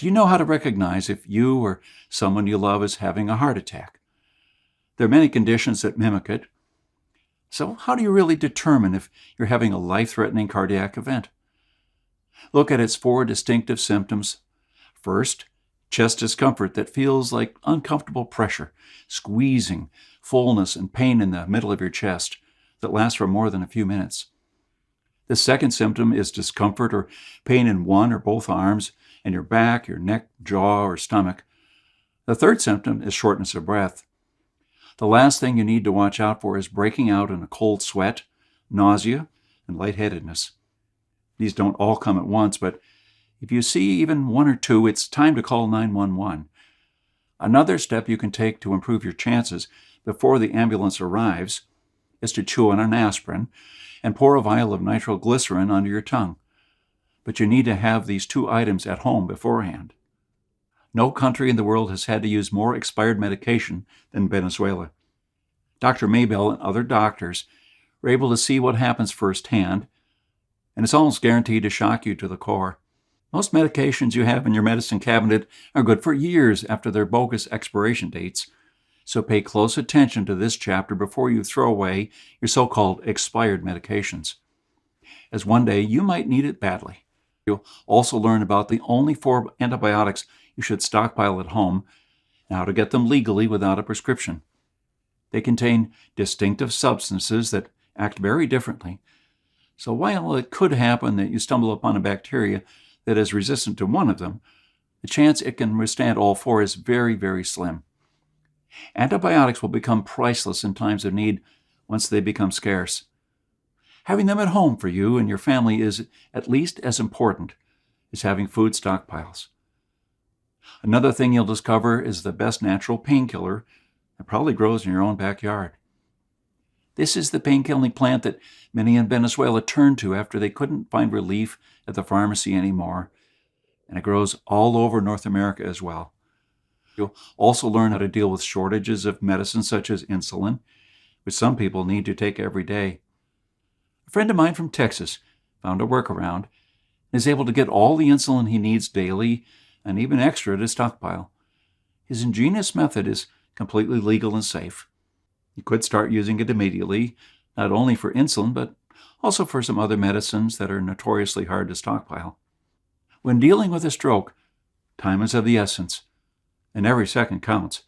Do you know how to recognize if you or someone you love is having a heart attack? There are many conditions that mimic it. So how do you really determine if you're having a life-threatening cardiac event? Look at its 4 distinctive symptoms. First, chest discomfort that feels like uncomfortable pressure, squeezing, fullness, and pain in the middle of your chest that lasts for more than a few minutes. The second symptom is discomfort or pain in one or both arms and your back, your neck, jaw, or stomach. The third symptom is shortness of breath. The last thing you need to watch out for is breaking out in a cold sweat, nausea, and lightheadedness. These don't all come at once, but if you see even one or two, it's time to call 911. Another step you can take to improve your chances before the ambulance arrives is to chew on an aspirin and pour a vial of nitroglycerin under your tongue. But you need to have these 2 items at home beforehand. No country in the world has had to use more expired medication than Venezuela. Dr. Maybell and other doctors were able to see what happens firsthand, and it's almost guaranteed to shock you to the core. Most medications you have in your medicine cabinet are good for years after their bogus expiration dates, so pay close attention to this chapter before you throw away your so-called expired medications, as one day you might need it badly. You'll also learn about the only 4 antibiotics you should stockpile at home and how to get them legally without a prescription. They contain distinctive substances that act very differently, so while it could happen that you stumble upon a bacteria that is resistant to one of them, the chance it can withstand all 4 is very, very slim. Antibiotics will become priceless in times of need once they become scarce. Having them at home for you and your family is at least as important as having food stockpiles. Another thing you'll discover is the best natural painkiller that probably grows in your own backyard. This is the painkilling plant that many in Venezuela turned to after they couldn't find relief at the pharmacy anymore, and it grows all over North America as well. You'll also learn how to deal with shortages of medicine such as insulin, which some people need to take every day. A friend of mine from Texas found a workaround and is able to get all the insulin he needs daily and even extra to stockpile. His ingenious method is completely legal and safe. You could start using it immediately, not only for insulin, but also for some other medicines that are notoriously hard to stockpile. When dealing with a stroke, time is of the essence, and every second counts.